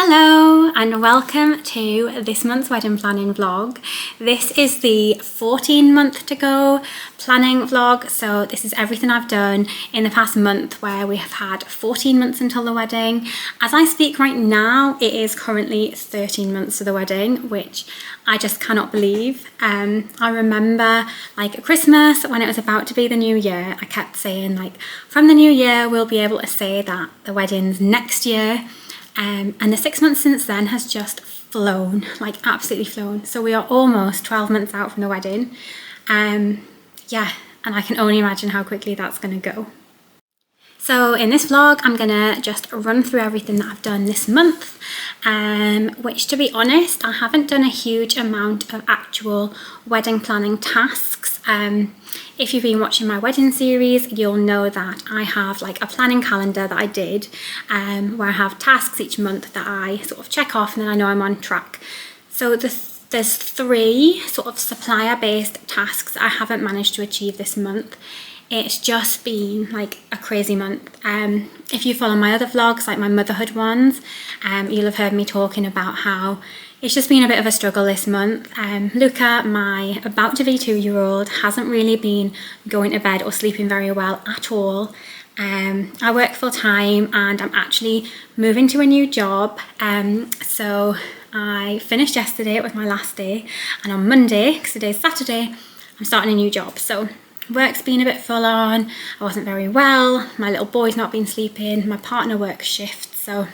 Hello and welcome to this month's wedding planning vlog. This is the 14-month to go planning vlog. So this is everything I've done in the past month, where we have had 14 months until the wedding. As I speak right now, it is currently 13 months to the wedding, which I just cannot believe. I remember like at Christmas when it was about to be the new year, I kept saying like, from the new year we'll be able to say that the wedding's next year. And the 6 months since then has just flown, like absolutely flown. So we are almost 12 months out from the wedding. Yeah, and I can only imagine how quickly that's going to go. So in this vlog, I'm gonna just run through everything that I've done this month, which, to be honest, I haven't done a huge amount of actual wedding planning tasks. If you've been watching my wedding series, you'll know that I have like a planning calendar that I did, where I have tasks each month that I sort of check off and then I know I'm on track. So there's 3 sort of supplier-based tasks that I haven't managed to achieve this month. It's just been like a crazy month. If you follow my other vlogs, like my motherhood ones, you'll have heard me talking about how it's just been a bit of a struggle this month. Luca, my about to be 2-year-old, hasn't really been going to bed or sleeping very well at all. I work full time and I'm actually moving to a new job. So I finished yesterday, it was my last day, and on Monday, because today's Saturday, I'm starting a new job. So work's been a bit full on, I wasn't very well, my little boy's not been sleeping, my partner works shifts, so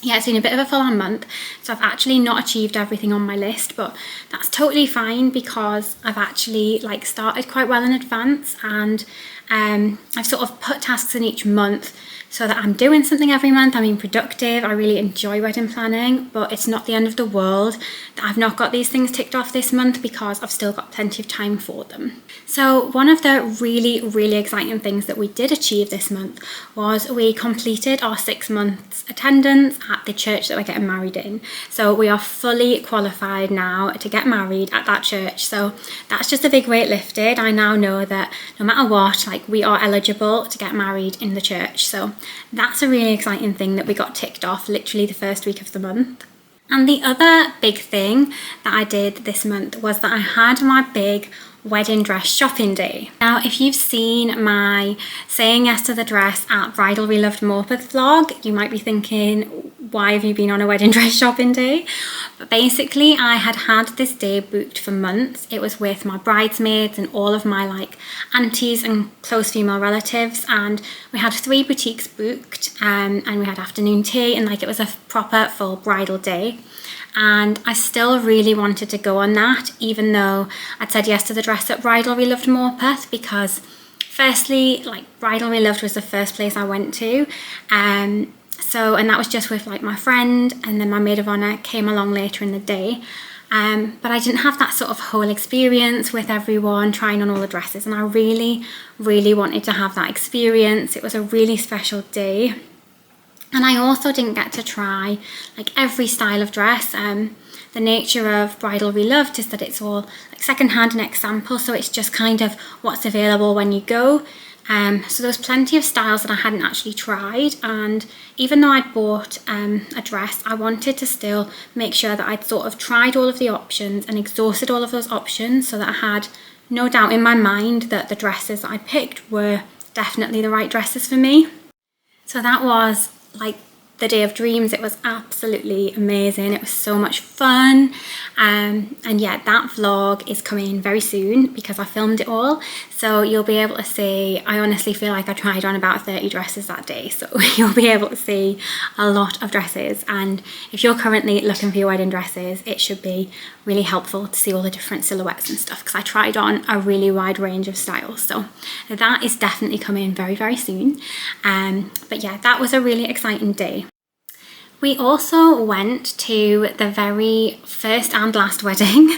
yeah, it's been a bit of a full on month. So I've actually not achieved everything on my list, but that's totally fine because I've actually like started quite well in advance, and I've sort of put tasks in each month so that I'm doing something every month. I'm being productive. I really enjoy wedding planning, but it's not the end of the world that I've not got these things ticked off this month, because I've still got plenty of time for them. So one of the really exciting things that we did achieve this month was we completed our 6 months attendance at the church that we're getting married in. So we are fully qualified now to get married at that church. So that's just a big weight lifted. I now know that no matter what, like, we are eligible to get married in the church. So that's a really exciting thing that we got ticked off literally the first week of the month. And the other big thing that I did this month was that I had my big wedding dress shopping day. Now, if you've seen my saying yes to the dress at Bridal We Loved Morpeth vlog, you might be thinking, why have you been on a wedding dress shopping day? But basically, I had this day booked for months. It was with my bridesmaids and all of my like aunties and close female relatives, and we had 3 boutiques booked, and we had afternoon tea, and like it was a proper full bridal day. And I still really wanted to go on that, even though I'd said yes to the dress at Bridal We Loved Morpeth, because firstly, like, Bridal We Loved was the first place I went to, and that was just with like my friend, and then my maid of honour came along later in the day. But I didn't have that sort of whole experience with everyone trying on all the dresses, and I really wanted to have that experience. It was a really special day. And I also didn't get to try like every style of dress. The nature of Bridal We Loved is that it's all like secondhand and example, so it's just kind of what's available when you go. So there's plenty of styles that I hadn't actually tried, and even though I'd bought a dress, I wanted to still make sure that I'd sort of tried all of the options and exhausted all of those options, so that I had no doubt in my mind that the dresses that I picked were definitely the right dresses for me. So that was like the day of dreams. It was absolutely amazing. It was so much fun, and yeah, that vlog is coming very soon because I filmed it all, so you'll be able to see. I honestly feel like I tried on about 30 dresses that day, so you'll be able to see a lot of dresses. And if you're currently looking for your wedding dresses, it should be really helpful to see all the different silhouettes and stuff, because I tried on a really wide range of styles. So that is definitely coming very soon. But yeah, that was a really exciting day. We also went to the very first and last wedding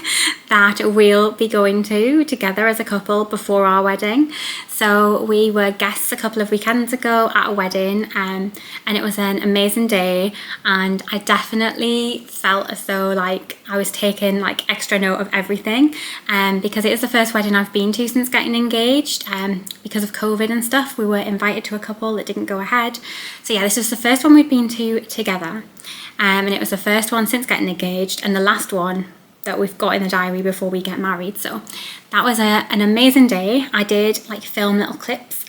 that we'll be going to together as a couple before our wedding. So we were guests a couple of weekends ago at a wedding, and it was an amazing day, and I definitely felt as though like I was taking like extra note of everything, because it is the first wedding I've been to since getting engaged. Because of COVID and stuff, we were invited to a couple that didn't go ahead. So yeah, this was the first one we'd been to together, and it was the first one since getting engaged and the last one that we've got in the diary before we get married. So that was an amazing day. I did like film little clips,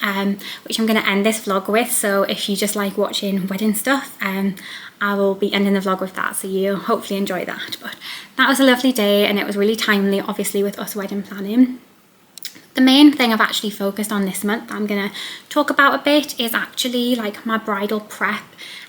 which I'm going to end this vlog with. So if you just like watching wedding stuff, I will be ending the vlog with that, so you'll hopefully enjoy that. But that was a lovely day, and it was really timely, obviously, with us wedding planning. The main thing I've actually focused on this month that I'm going to talk about a bit is actually like my bridal prep.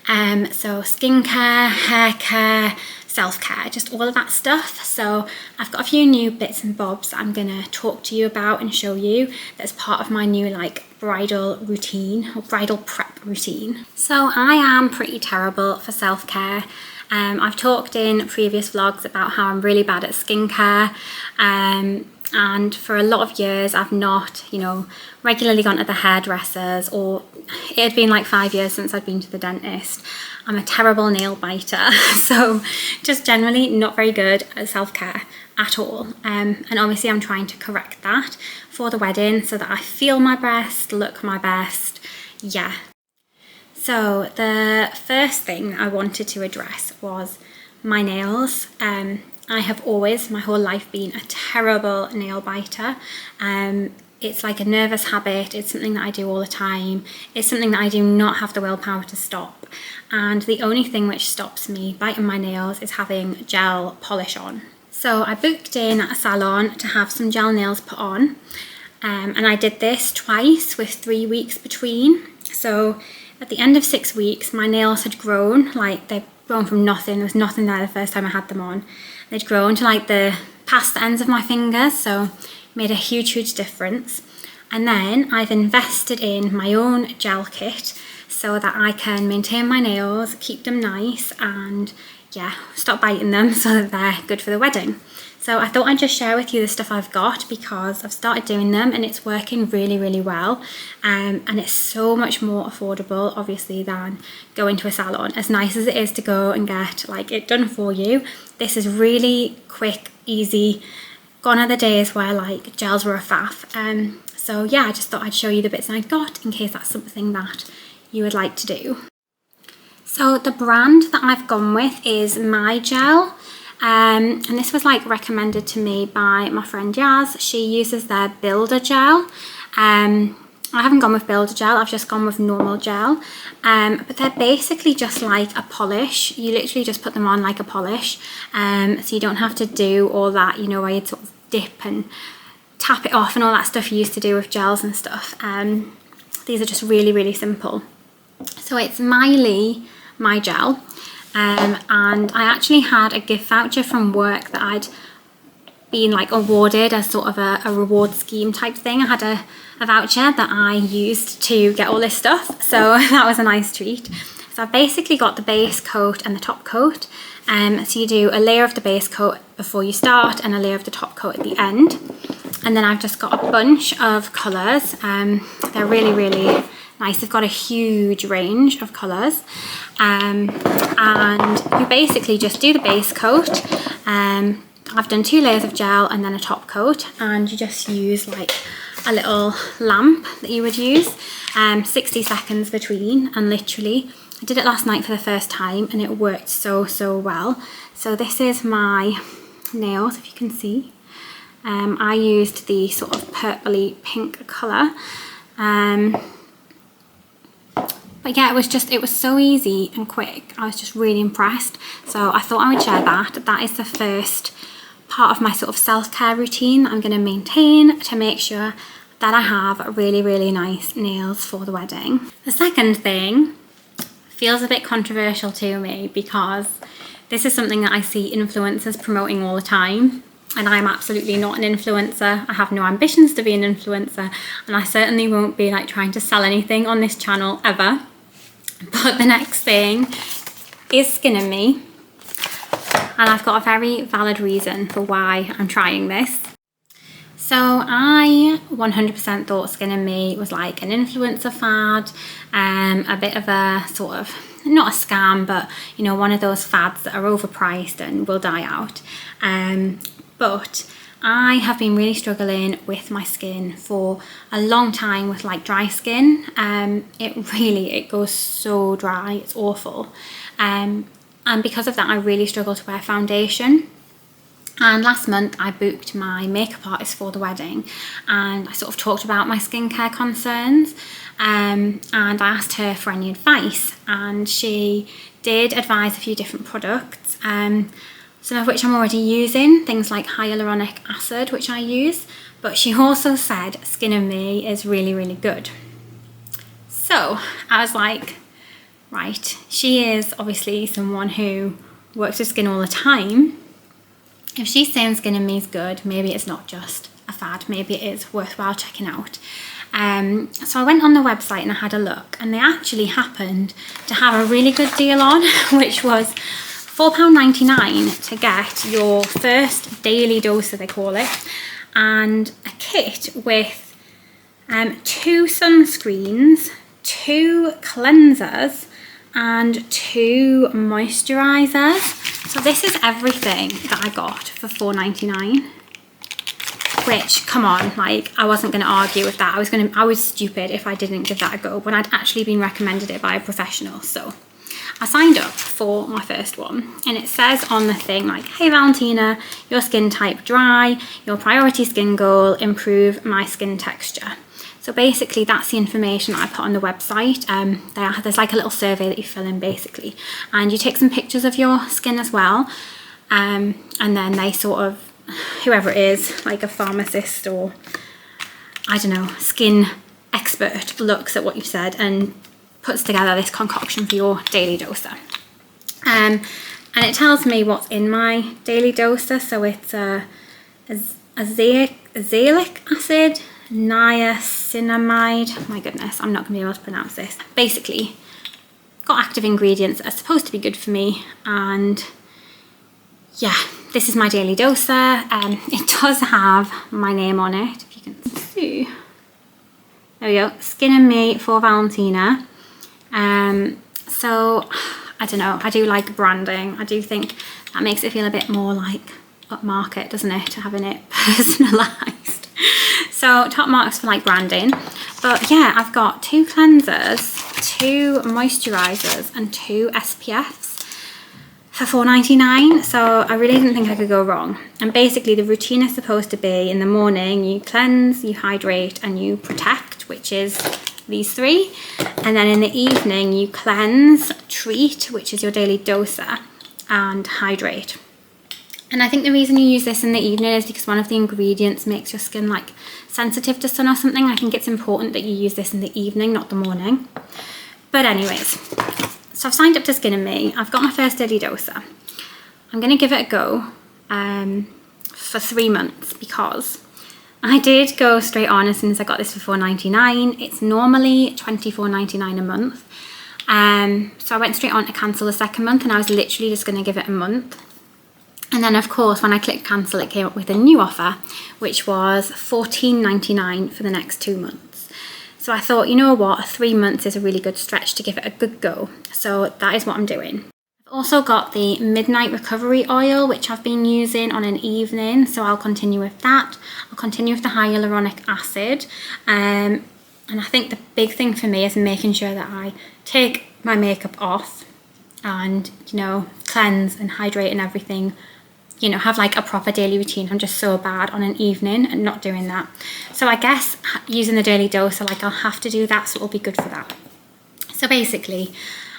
So skincare, hair care, self-care, just all of that stuff. So I've got a few new bits and bobs that I'm going to talk to you about and show you that's part of my new like bridal routine or bridal prep routine. So I am pretty terrible for self-care. I've talked in previous vlogs about how I'm really bad at skincare, and for a lot of years I've not, you know, regularly gone to the hairdressers, or it had been like 5 years since I'd been to the dentist. I'm a terrible nail biter, so just generally not very good at self-care at all. And obviously I'm trying to correct that for the wedding so that I feel my best, look my best, yeah. So the first thing I wanted to address was my nails. I have always, my whole life, been a terrible nail biter. It's like a nervous habit. It's something that I do all the time. It's something that I do not have the willpower to stop. And the only thing which stops me biting my nails is having gel polish on. So I booked in at a salon to have some gel nails put on. And I did this twice with 3 weeks between. So at the end of 6 weeks, my nails had grown, like they'd grown from nothing. There was nothing there the first time I had them on. They'd grown to like past the ends of my fingers, so made a huge difference. And then I've invested in my own gel kit so that I can maintain my nails, keep them nice, and yeah, stop biting them so that they're good for the wedding. So I thought I'd just share with you the stuff I've got because I've started doing them and it's working really well. And it's so much more affordable, obviously, than going to a salon. As nice as it is to go and get like it done for you, this is really quick, easy. Gone are the days where like gels were a faff. So yeah, I just thought I'd show you the bits I got in case that's something that you would like to do. So the brand that I've gone with is My Gel. And this was like recommended to me by my friend Yaz. She uses their Builder Gel. I haven't gone with Builder Gel, I've just gone with normal gel. But they're basically just like a polish. You literally just put them on like a polish. So you don't have to do all that, you know, where you'd sort of dip and tap it off and all that stuff you used to do with gels and stuff. These are just really simple. So it's My Gel. And I actually had a gift voucher from work that I'd been like awarded as sort of a reward scheme type thing. I had a voucher that I used to get all this stuff, so that was a nice treat. So I've basically got the base coat and the top coat. So you do a layer of the base coat before you start and a layer of the top coat at the end. And then I've just got a bunch of colours. They're really nice. They've got a huge range of colours. And you basically just do the base coat. I've done 2 layers of gel and then a top coat, and you just use like a little lamp that you would use, 60 seconds between, and literally I did it last night for the first time and it worked so well. So this is my nails, if you can see. I used the sort of purpley pink colour. But yeah, it was so easy and quick. I was just really impressed. So I thought I would share that. That is the first part of my sort of self-care routine that I'm going to maintain to make sure that I have really nice nails for the wedding. The second thing feels a bit controversial to me because this is something that I see influencers promoting all the time. And I'm absolutely not an influencer. I have no ambitions to be an influencer, and I certainly won't be like trying to sell anything on this channel ever. But the next thing is Skin in Me, and I've got a very valid reason for why I'm trying this. So I 100% thought Skin and Me was like an influencer fad, a bit of a sort of, not a scam, but you know, one of those fads that are overpriced and will die out. But I have been really struggling with my skin for a long time with like dry skin. It goes so dry, it's awful. And because of that, I really struggle to wear foundation. And last month I booked my makeup artist for the wedding, and I sort of talked about my skincare concerns, and I asked her for any advice, and she did advise a few different products, some of which I'm already using, things like hyaluronic acid, which I use, but she also said Skin and Me is really, really good. So I was like, right, she is obviously someone who works with skin all the time. If she's saying Skin and Me is good, maybe it's not just a fad, maybe it is worthwhile checking out. So I went on the website and I had a look, and they actually happened to have a really good deal on, which was £4.99 to get your first daily doser, they call it, and a kit with 2 sunscreens, 2 cleansers, and 2 moisturisers. So this is everything that I got for £4.99, which, come on, like, I wasn't going to argue with that. I was stupid if I didn't give that a go when I'd actually been recommended it by a professional. So I signed up for my first one, and it says on the thing like, hey Valentina, your skin type dry, your priority skin goal, improve my skin texture. So basically that's the information that I put on the website. There's like a little survey that you fill in basically, and you take some pictures of your skin as well, and then they sort of, whoever it is, like a pharmacist or I don't know, skin expert, looks at what you've said and puts together this concoction for your daily doser. And it tells me what's in my daily doser. So it's azelaic acid, niacinamide, my goodness, I'm not going to be able to pronounce this. Basically, got active ingredients that are supposed to be good for me, and yeah, this is my daily doser. It does have my name on it, if you can see. There we go, Skin and Me for Valentina. So I don't know, I do like branding. I do think that makes it feel a bit more like upmarket, doesn't it, having it personalised. So top marks for like branding. But yeah, I've got 2 cleansers, 2 moisturisers and 2 SPFs for £4.99. So I really didn't think I could go wrong. And basically the routine is supposed to be, in the morning you cleanse, you hydrate and you protect, which is these 3. And then in the evening you cleanse, treat, which is your daily doser, and hydrate. And I think the reason you use this in the evening is because one of the ingredients makes your skin like sensitive to sun or something. I think it's important that you use this in the evening, not the morning. But anyways, so I've signed up to Skin and Me. I've got my first daily doser. I'm going to give it a go for 3 months, because I did go straight on as soon as I got this for £4.99. It's normally £24.99 a month. So I went straight on to cancel the second month, and I was literally just going to give it a month. And then of course when I clicked cancel, it came up with a new offer, which was £14.99 for the next 2 months. So I thought, you know what, 3 months is a really good stretch to give it a good go. So that is what I'm doing. I've also got the Midnight Recovery Oil, which I've been using on an evening, so I'll continue with that. I'll continue with the hyaluronic acid. And I think the big thing for me is making sure that I take my makeup off and, you know, cleanse and hydrate and everything, you know, have like a proper daily routine. I'm just so bad on an evening and not doing that. So I guess using the daily doser, like I'll have to do that, so it'll be good for that. So basically,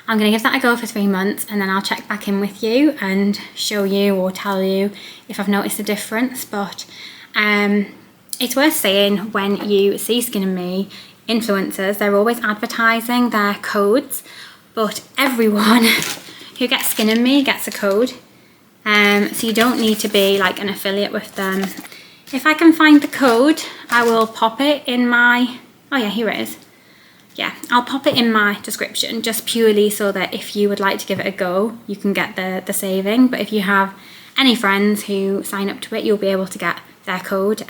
I'm going to give that a go for 3 months, and then I'll check back in with you and show you or tell you if I've noticed a difference. But it's worth saying, when you see Skin and Me influencers, they're always advertising their codes, but everyone who gets Skin and Me gets a code. So you don't need to be like an affiliate with them. If I can find the code, I will pop it in my, oh yeah, here it is. Yeah, I'll pop it in my description, just purely so that if you would like to give it a go, you can get the saving. But if you have any friends who sign up to it, you'll be able to get their code.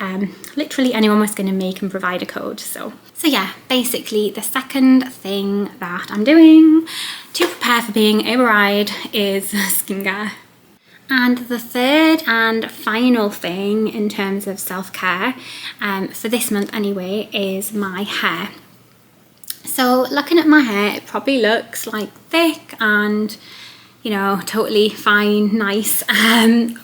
Literally anyone was going to make and provide a code. So yeah, basically the second thing that I'm doing to prepare for being a bride is skincare. And the third and final thing in terms of self-care, for this month anyway, is my hair. So looking at my hair, it probably looks like thick and, you know, totally fine, nice,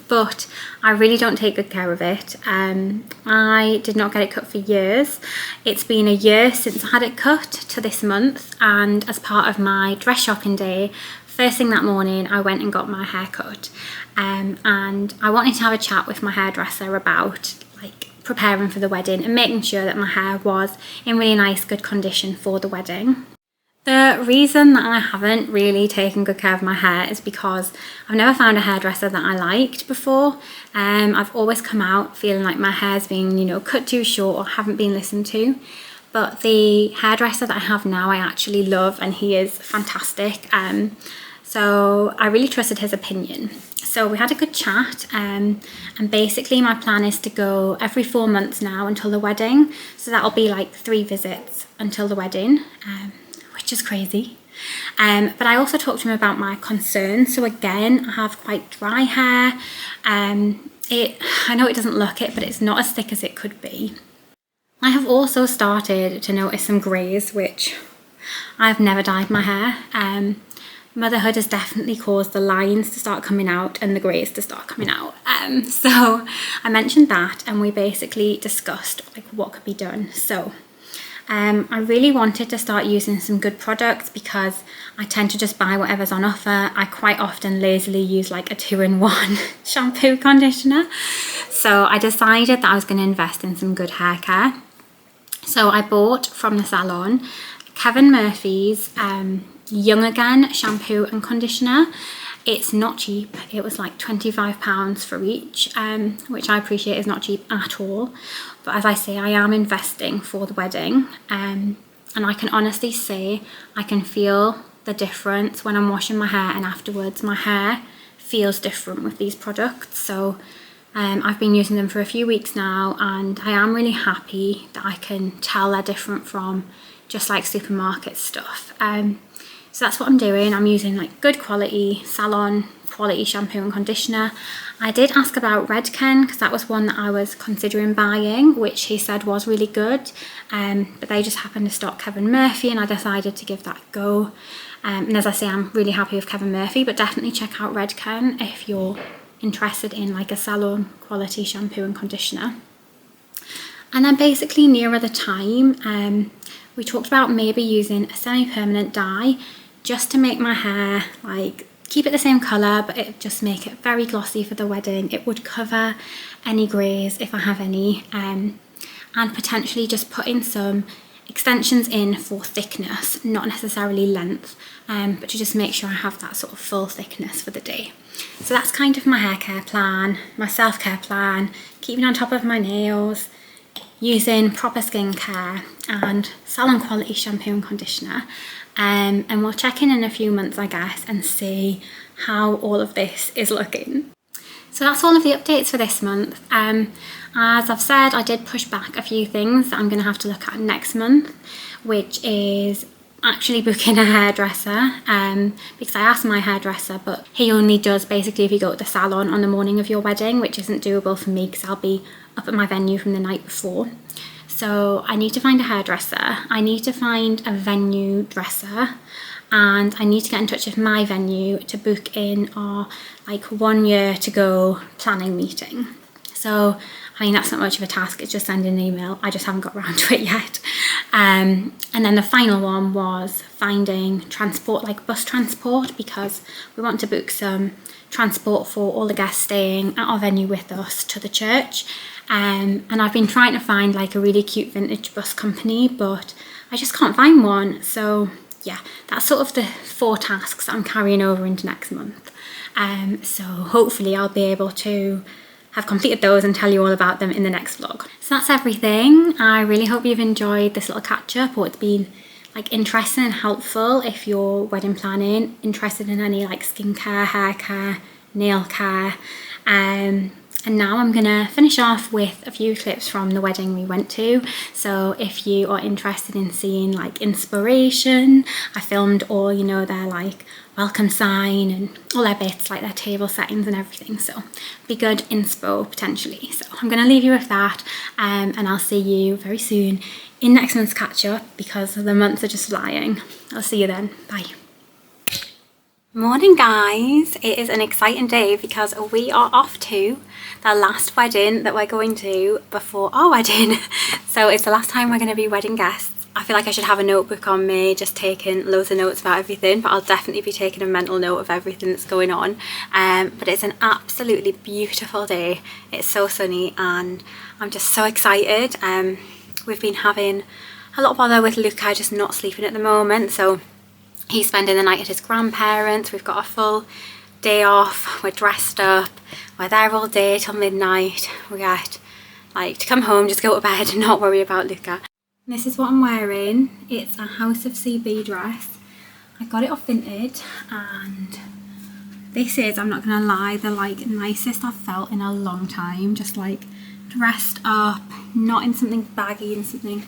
but I really don't take good care of it. I did not get it cut for years. It's been a year since I had it cut to this month, and as part of my dress shopping day, first thing that morning I went and got my hair cut, and I wanted to have a chat with my hairdresser about like preparing for the wedding and making sure that my hair was in really nice, good condition for the wedding. The reason that I haven't really taken good care of my hair is because I've never found a hairdresser that I liked before. I've always come out feeling like my hair's been, you know, cut too short or haven't been listened to. But the hairdresser that I have now I actually love, and he is fantastic. So I really trusted his opinion. So we had a good chat, and basically my plan is to go every 4 months now until the wedding. So that'll be like 3 visits until the wedding, which is crazy. But I also talked to him about my concerns. So again, I have quite dry hair. I know it doesn't look it, but it's not as thick as it could be. I have also started to notice some greys, which I've never dyed my hair. Motherhood has definitely caused the lines to start coming out and the greys to start coming out. So I mentioned that, and we basically discussed like what could be done. So I really wanted to start using some good products because I tend to just buy whatever's on offer. I quite often lazily use like a 2-in-1 shampoo conditioner. So I decided that I was going to invest in some good hair care. So I bought from the salon Kevin Murphy's Young Again shampoo and conditioner. It's not cheap. It was like £25 for each, which I appreciate is not cheap at all. But as I say, I am investing for the wedding, and I can honestly say I can feel the difference when I'm washing my hair, and afterwards my hair feels different with these products. So I've been using them for a few weeks now, and I am really happy that I can tell they're different from just like supermarket stuff. So that's what I'm doing. I'm using like good quality salon quality shampoo and conditioner. I did ask about Redken because that was one that I was considering buying, which he said was really good, but they just happened to stock Kevin Murphy, and I decided to give that a go. And as I say, I'm really happy with Kevin Murphy, but definitely check out Redken if you're interested in like a salon quality shampoo and conditioner. And then basically nearer the time, we talked about maybe using a semi-permanent dye just to make my hair like keep it the same colour, but it just make it very glossy for the wedding. It would cover any greys if I have any, and potentially just put in some extensions in for thickness, not necessarily length, but to just make sure I have that sort of full thickness for the day. So that's kind of my hair care plan, my self-care plan, keeping on top of my nails, using proper skincare and salon quality shampoo and conditioner. And we'll check in a few months, I guess, and see how all of this is looking. So that's all of the updates for this month. As I've said, I did push back a few things that I'm going to have to look at next month, which is actually booking a hairdresser, because I asked my hairdresser, but he only does basically if you go to the salon on the morning of your wedding, which isn't doable for me because I'll be up at my venue from the night before. So I need to find a hairdresser, I need to find a venue dresser, and I need to get in touch with my venue to book in our like 1 year to go planning meeting. So I mean, that's not much of a task, it's just sending an email. I just haven't got around to it yet. And then the final one was finding transport, like bus transport, because we want to book some transport for all the guests staying at our venue with us to the church. And I've been trying to find like a really cute vintage bus company, but I just can't find one. So yeah, that's sort of the 4 tasks that I'm carrying over into next month. So hopefully I'll be able to have completed those and tell you all about them in the next vlog. So that's everything. I really hope you've enjoyed this little catch up, or it's been like interesting and helpful if you're wedding planning, interested in any like skincare, hair care, nail care. And now I'm gonna finish off with a few clips from the wedding we went to. So if you are interested in seeing like inspiration, I filmed all, you know, their like welcome sign and all their bits, like their table settings and everything. So be good inspo potentially. So I'm gonna leave you with that, and I'll see you very soon in next month's catch up, because the months are just flying. I'll see you then. Bye. Morning guys, it is an exciting day because we are off to the last wedding that we're going to before our wedding. So it's the last time we're going to be wedding guests. I feel like I should have a notebook on me just taking loads of notes about everything, but I'll definitely be taking a mental note of everything that's going on. But it's an absolutely beautiful day. It's so sunny and I'm just so excited. We've been having a lot of bother with Luca just not sleeping at the moment, so he's spending the night at his grandparents'. We've got a full day off, we're dressed up, we're there all day till midnight. We get like to come home, just go to bed and not worry about Luca. This is what I'm wearing. It's a House of CB dress. I got it off Vinted, and this is, I'm not gonna lie, the like nicest I've felt in a long time. Just like dressed up, not in something baggy, in something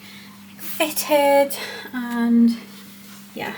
fitted, and yeah,